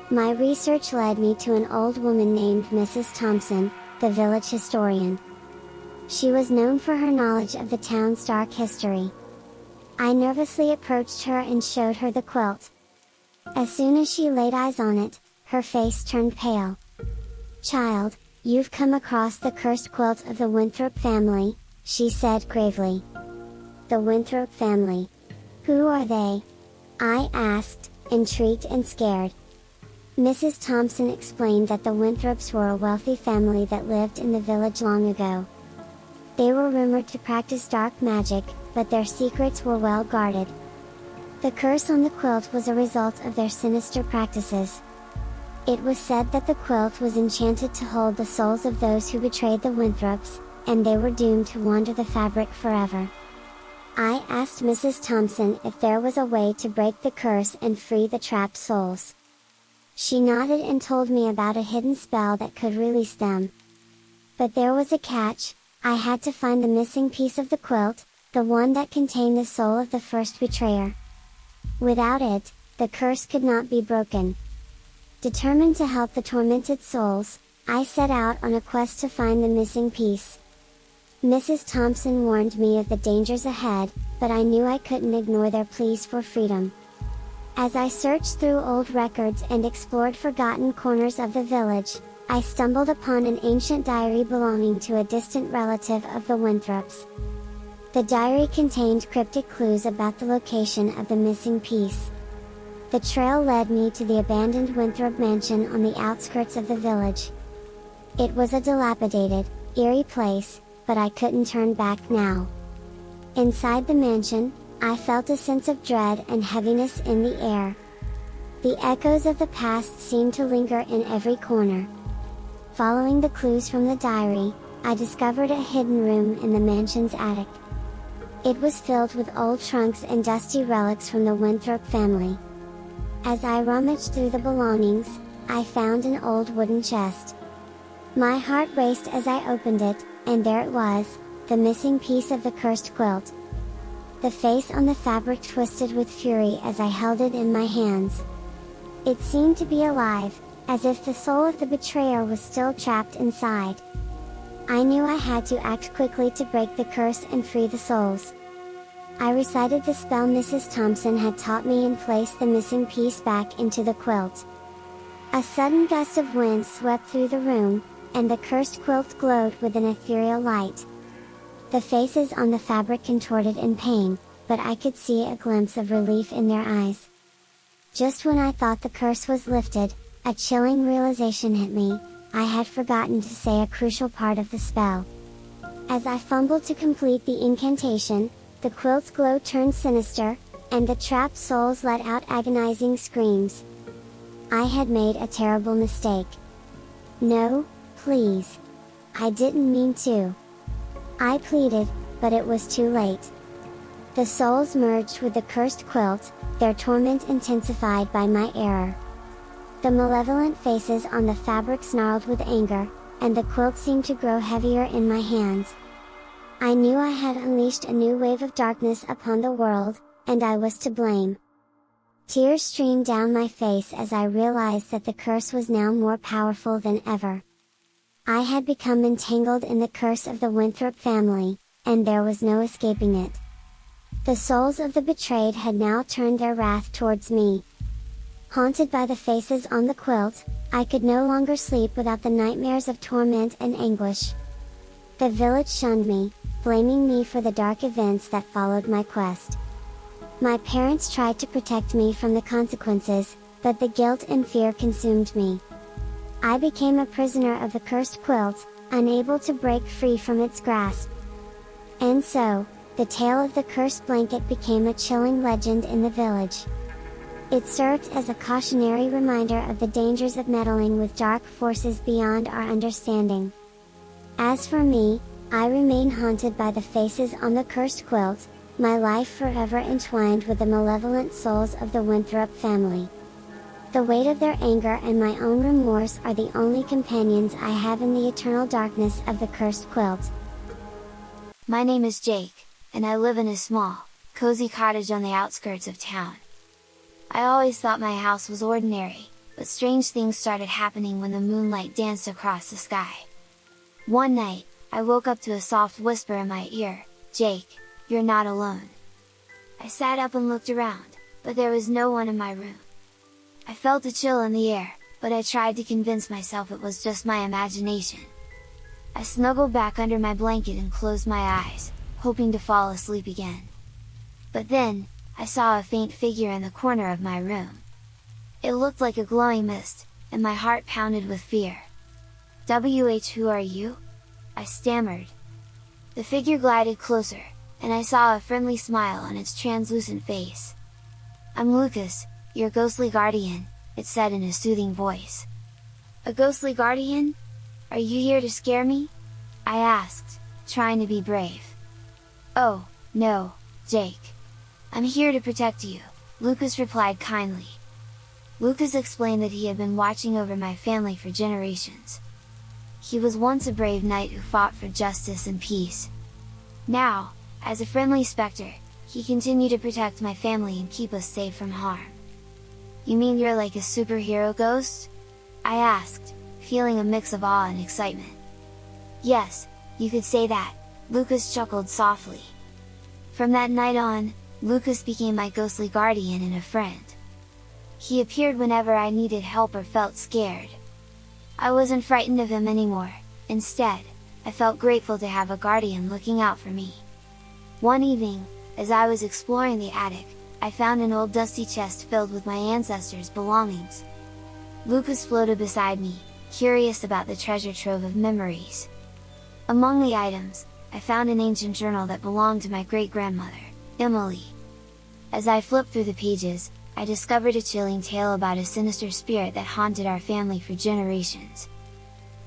My research led me to an old woman named Mrs. Thompson, the village historian. She was known for her knowledge of the town's dark history. I nervously approached her and showed her the quilt. As soon as she laid eyes on it, her face turned pale. "Child, you've come across the cursed quilt of the Winthrop family," she said gravely. "The Winthrop family? Who are they?" I asked, intrigued and scared. Mrs. Thompson explained that the Winthrops were a wealthy family that lived in the village long ago. They were rumored to practice dark magic, but their secrets were well guarded. The curse on the quilt was a result of their sinister practices. It was said that the quilt was enchanted to hold the souls of those who betrayed the Winthrops, and they were doomed to wander the fabric forever. I asked Mrs. Thompson if there was a way to break the curse and free the trapped souls. She nodded and told me about a hidden spell that could release them. But there was a catch. I had to find the missing piece of the quilt, the one that contained the soul of the first betrayer. Without it, the curse could not be broken. Determined to help the tormented souls, I set out on a quest to find the missing piece. Mrs. Thompson warned me of the dangers ahead, but I knew I couldn't ignore their pleas for freedom. As I searched through old records and explored forgotten corners of the village, I stumbled upon an ancient diary belonging to a distant relative of the Winthrops. The diary contained cryptic clues about the location of the missing piece. The trail led me to the abandoned Winthrop mansion on the outskirts of the village. It was a dilapidated, eerie place, but I couldn't turn back now. Inside the mansion, I felt a sense of dread and heaviness in the air. The echoes of the past seemed to linger in every corner. Following the clues from the diary, I discovered a hidden room in the mansion's attic. It was filled with old trunks and dusty relics from the Winthrop family. As I rummaged through the belongings, I found an old wooden chest. My heart raced as I opened it, and there it was, the missing piece of the cursed quilt. The face on the fabric twisted with fury as I held it in my hands. It seemed to be alive, as if the soul of the betrayer was still trapped inside. I knew I had to act quickly to break the curse and free the souls. I recited the spell Mrs. Thompson had taught me and placed the missing piece back into the quilt. A sudden gust of wind swept through the room, and the cursed quilt glowed with an ethereal light. The faces on the fabric contorted in pain, but I could see a glimpse of relief in their eyes. Just when I thought the curse was lifted, a chilling realization hit me: I had forgotten to say a crucial part of the spell. As I fumbled to complete the incantation, the quilt's glow turned sinister, and the trapped souls let out agonizing screams. I had made a terrible mistake. "No, please. I didn't mean to," I pleaded, but it was too late. The souls merged with the cursed quilt, their torment intensified by my error. The malevolent faces on the fabric snarled with anger, and the quilt seemed to grow heavier in my hands. I knew I had unleashed a new wave of darkness upon the world, and I was to blame. Tears streamed down my face as I realized that the curse was now more powerful than ever. I had become entangled in the curse of the Winthrop family, and there was no escaping it. The souls of the betrayed had now turned their wrath towards me. Haunted by the faces on the quilt, I could no longer sleep without the nightmares of torment and anguish. The village shunned me, blaming me for the dark events that followed my quest. My parents tried to protect me from the consequences, but the guilt and fear consumed me. I became a prisoner of the cursed quilt, unable to break free from its grasp. And so, the tale of the cursed blanket became a chilling legend in the village. It served as a cautionary reminder of the dangers of meddling with dark forces beyond our understanding. As for me, I remain haunted by the faces on the cursed quilt, my life forever entwined with the malevolent souls of the Winthrop family. The weight of their anger and my own remorse are the only companions I have in the eternal darkness of the cursed quilt. My name is Jake, and I live in a small, cozy cottage on the outskirts of town. I always thought my house was ordinary, but strange things started happening when the moonlight danced across the sky. One night, I woke up to a soft whisper in my ear, "Jake, you're not alone." I sat up and looked around, but there was no one in my room. I felt a chill in the air, but I tried to convince myself it was just my imagination. I snuggled back under my blanket and closed my eyes, hoping to fall asleep again. But then, I saw a faint figure in the corner of my room. It looked like a glowing mist, and my heart pounded with fear. Who are you?" I stammered. The figure glided closer, and I saw a friendly smile on its translucent face. "I'm Lucas, your ghostly guardian," it said in a soothing voice. "A ghostly guardian? Are you here to scare me?" I asked, trying to be brave. "Oh, no, Jake. I'm here to protect you," Lucas replied kindly. Lucas explained that he had been watching over my family for generations. He was once a brave knight who fought for justice and peace. Now, as a friendly specter, he continued to protect my family and keep us safe from harm. "You mean you're like a superhero ghost?" I asked, feeling a mix of awe and excitement. "Yes, you could say that," Lucas chuckled softly. From that night on, Lucas became my ghostly guardian and a friend. He appeared whenever I needed help or felt scared. I wasn't frightened of him anymore, instead, I felt grateful to have a guardian looking out for me. One evening, as I was exploring the attic, I found an old dusty chest filled with my ancestors' belongings. Lucas floated beside me, curious about the treasure trove of memories. Among the items, I found an ancient journal that belonged to my great-grandmother, Emily. As I flipped through the pages, I discovered a chilling tale about a sinister spirit that haunted our family for generations.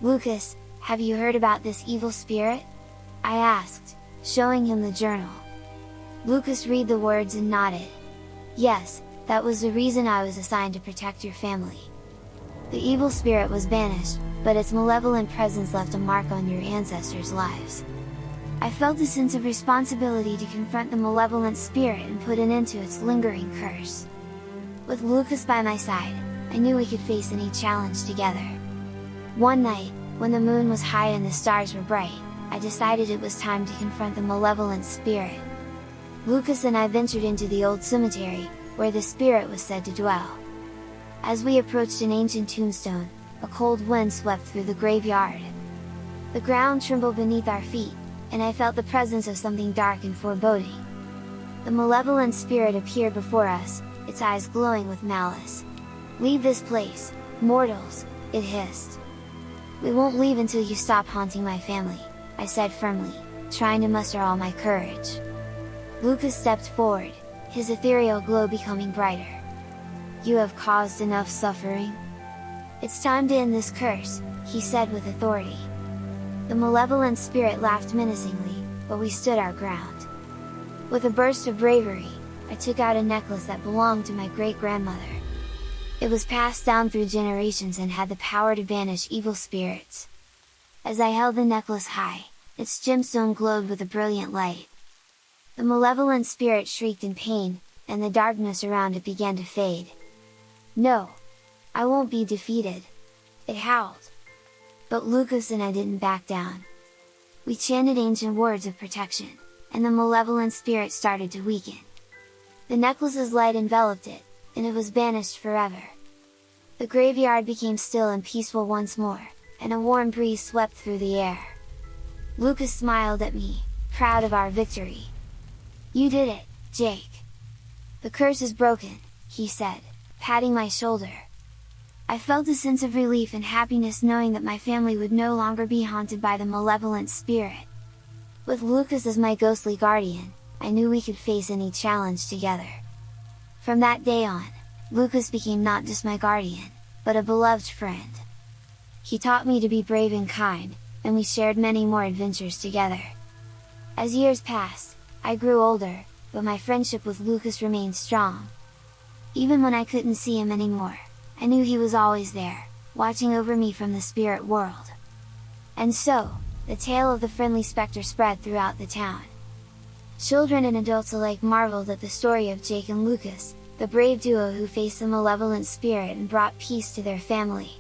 "Lucas, have you heard about this evil spirit?" I asked, showing him the journal. Lucas read the words and nodded. "Yes, that was the reason I was assigned to protect your family. The evil spirit was banished, but its malevolent presence left a mark on your ancestors' lives. I felt a sense of responsibility to confront the malevolent spirit and put an end to its lingering curse. With Lucas by my side, I knew we could face any challenge together. One night, when the moon was high and the stars were bright, I decided it was time to confront the malevolent spirit. Lucas and I ventured into the old cemetery, where the spirit was said to dwell. As we approached an ancient tombstone, a cold wind swept through the graveyard. The ground trembled beneath our feet, and I felt the presence of something dark and foreboding. The malevolent spirit appeared before us, its eyes glowing with malice. "Leave this place, mortals," it hissed. "We won't leave until you stop haunting my family," I said firmly, trying to muster all my courage. Lucas stepped forward, his ethereal glow becoming brighter. "You have caused enough suffering. It's time to end this curse," he said with authority. The malevolent spirit laughed menacingly, but we stood our ground. With a burst of bravery, I took out a necklace that belonged to my great-grandmother. It was passed down through generations and had the power to banish evil spirits. As I held the necklace high, its gemstone glowed with a brilliant light. The malevolent spirit shrieked in pain, and the darkness around it began to fade. "No! I won't be defeated!" it howled. But Lucas and I didn't back down. We chanted ancient words of protection, and the malevolent spirit started to weaken. The necklace's light enveloped it, and it was banished forever. The graveyard became still and peaceful once more, and a warm breeze swept through the air. Lucas smiled at me, proud of our victory. "You did it, Jake! The curse is broken," he said, patting my shoulder. I felt a sense of relief and happiness knowing that my family would no longer be haunted by the malevolent spirit. With Lucas as my ghostly guardian, I knew we could face any challenge together. From that day on, Lucas became not just my guardian, but a beloved friend. He taught me to be brave and kind, and we shared many more adventures together. As years passed, I grew older, but my friendship with Lucas remained strong. Even when I couldn't see him anymore, I knew he was always there, watching over me from the spirit world. And so, the tale of the friendly specter spread throughout the town. Children and adults alike marveled at the story of Jake and Lucas, the brave duo who faced the malevolent spirit and brought peace to their family.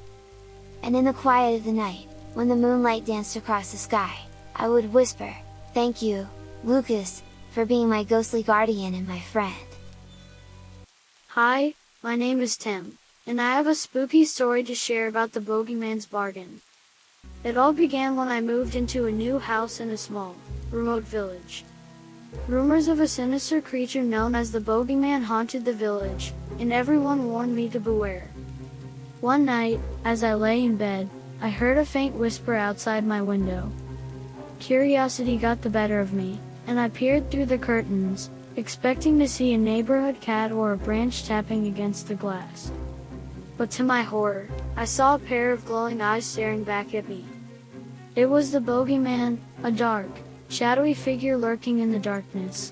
And in the quiet of the night, when the moonlight danced across the sky, I would whisper, "Thank you, Lucas, for being my ghostly guardian and my friend." Hi, my name is Tim, and I have a spooky story to share about the Bogeyman's bargain. It all began when I moved into a new house in a small, remote village. Rumors of a sinister creature known as the Bogeyman haunted the village, and everyone warned me to beware. One night, as I lay in bed, I heard a faint whisper outside my window. Curiosity got the better of me, and I peered through the curtains, expecting to see a neighborhood cat or a branch tapping against the glass. But to my horror, I saw a pair of glowing eyes staring back at me. It was the Bogeyman, a dark, shadowy figure lurking in the darkness.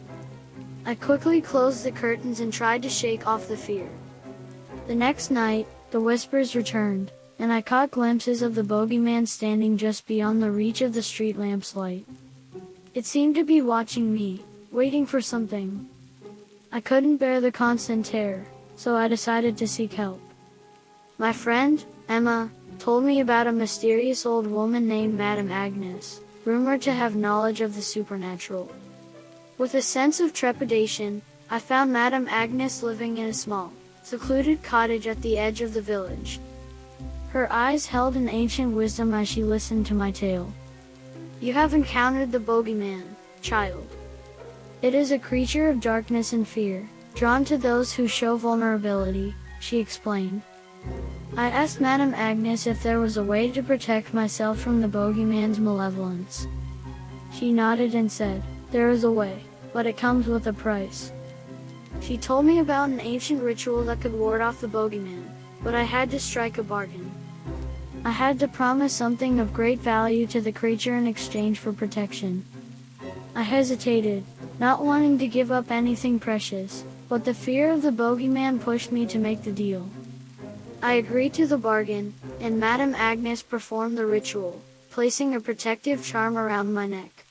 I quickly closed the curtains and tried to shake off the fear. The next night, the whispers returned, and I caught glimpses of the Bogeyman standing just beyond the reach of the street lamp's light. It seemed to be watching me, waiting for something. I couldn't bear the constant terror, so I decided to seek help. My friend, Emma, told me about a mysterious old woman named Madame Agnes, rumored to have knowledge of the supernatural. With a sense of trepidation, I found Madame Agnes living in a small, secluded cottage at the edge of the village. Her eyes held an ancient wisdom as she listened to my tale. "You have encountered the Bogeyman, child. It is a creature of darkness and fear, drawn to those who show vulnerability," she explained. I asked Madame Agnes if there was a way to protect myself from the Bogeyman's malevolence. She nodded and said, "There is a way, but it comes with a price." She told me about an ancient ritual that could ward off the Bogeyman, but I had to strike a bargain. I had to promise something of great value to the creature in exchange for protection. I hesitated, not wanting to give up anything precious, but the fear of the Bogeyman pushed me to make the deal. I agreed to the bargain, and Madame Agnes performed the ritual, placing a protective charm around my neck.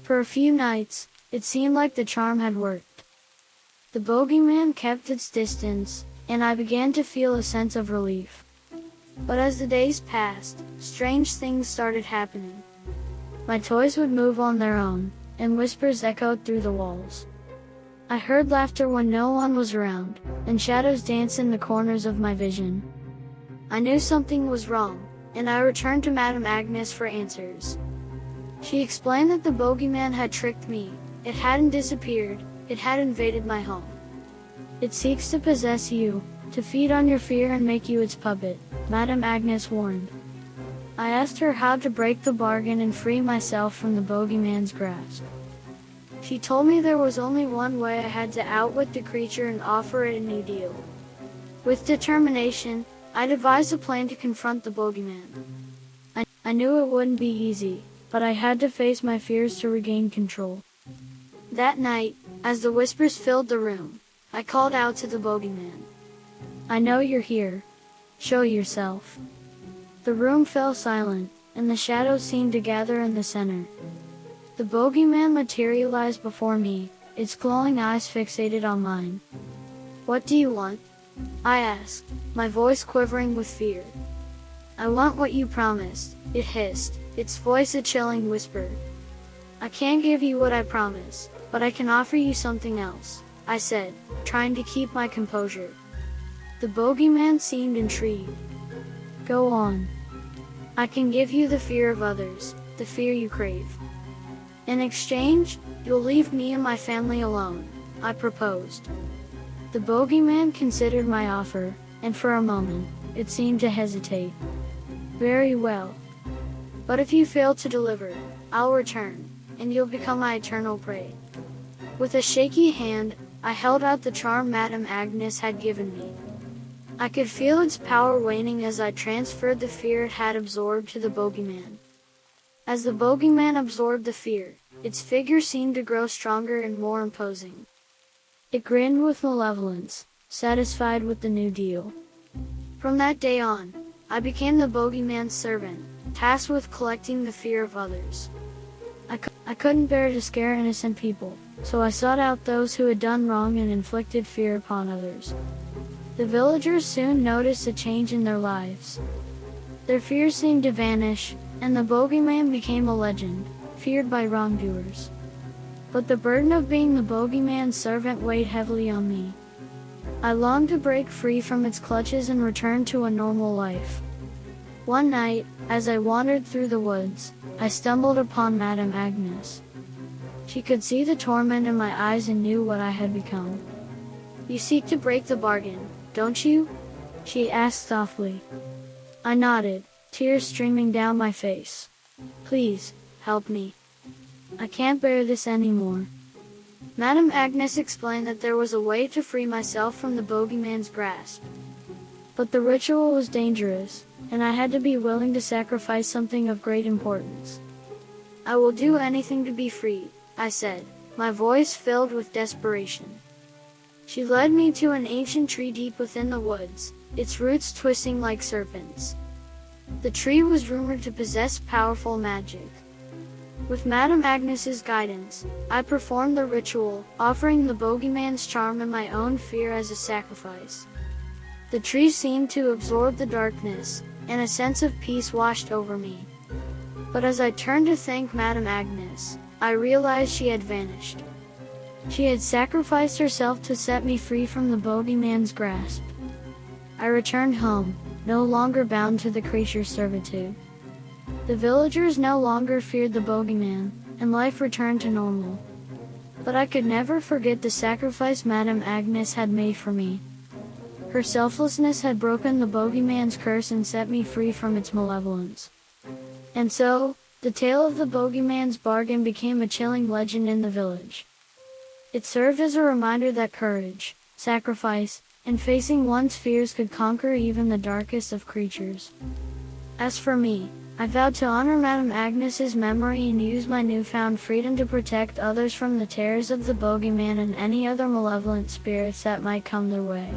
For a few nights, it seemed like the charm had worked. The Bogeyman kept its distance, and I began to feel a sense of relief. But as the days passed, strange things started happening. My toys would move on their own, and whispers echoed through the walls. I heard laughter when no one was around, and shadows danced in the corners of my vision. I knew something was wrong, and I returned to Madame Agnes for answers. She explained that the Bogeyman had tricked me. It hadn't disappeared, it had invaded my home. It seeks to possess you, to feed on your fear and make you its puppet, Madame Agnes warned. I asked her how to break the bargain and free myself from the Bogeyman's grasp. She told me there was only one way. I had to outwit the creature and offer it a new deal. With determination, I devised a plan to confront the Bogeyman. I knew it wouldn't be easy, but I had to face my fears to regain control. That night, as the whispers filled the room, I called out to the bogeyman. I know you're here. Show yourself. The room fell silent, and the shadows seemed to gather in the center. The bogeyman materialized before me, its glowing eyes fixated on mine. What do you want? I asked, my voice quivering with fear. I want what you promised, it hissed, its voice a chilling whisper. I can't give you what I promised, but I can offer you something else, I said, trying to keep my composure. The bogeyman seemed intrigued. Go on. I can give you the fear of others, the fear you crave. In exchange, you'll leave me and my family alone, I proposed. The bogeyman considered my offer, and for a moment, it seemed to hesitate. Very well. But if you fail to deliver, I'll return, and you'll become my eternal prey. With a shaky hand, I held out the charm Madame Agnes had given me. I could feel its power waning as I transferred the fear it had absorbed to the bogeyman. As the bogeyman absorbed the fear, its figure seemed to grow stronger and more imposing. It grinned with malevolence, satisfied with the new deal. From that day on, I became the bogeyman's servant, tasked with collecting the fear of others. I couldn't bear to scare innocent people, so I sought out those who had done wrong and inflicted fear upon others. The villagers soon noticed a change in their lives. Their fears seemed to vanish, and the bogeyman became a legend, feared by wrongdoers. But the burden of being the bogeyman's servant weighed heavily on me. I longed to break free from its clutches and return to a normal life. One night, as I wandered through the woods, I stumbled upon Madame Agnes. She could see the torment in my eyes and knew what I had become. You seek to break the bargain, don't you? She asked softly. I nodded, tears streaming down my face. Please, help me. I can't bear this anymore. Madame Agnes explained that there was a way to free myself from the bogeyman's grasp. But the ritual was dangerous, and I had to be willing to sacrifice something of great importance. I will do anything to be free, I said, my voice filled with desperation. She led me to an ancient tree deep within the woods, its roots twisting like serpents. The tree was rumored to possess powerful magic. With Madame Agnes's guidance, I performed the ritual, offering the bogeyman's charm and my own fear as a sacrifice. The tree seemed to absorb the darkness, and a sense of peace washed over me. But as I turned to thank Madame Agnes, I realized she had vanished. She had sacrificed herself to set me free from the bogeyman's grasp. I returned home, no longer bound to the creature's servitude. The villagers no longer feared the bogeyman, and life returned to normal. But I could never forget the sacrifice Madame Agnes had made for me. Her selflessness had broken the bogeyman's curse and set me free from its malevolence. And so, the tale of the bogeyman's bargain became a chilling legend in the village. It served as a reminder that courage, sacrifice, and facing one's fears could conquer even the darkest of creatures. As for me, I vowed to honor Madame Agnes's memory and use my newfound freedom to protect others from the terrors of the bogeyman and any other malevolent spirits that might come their way.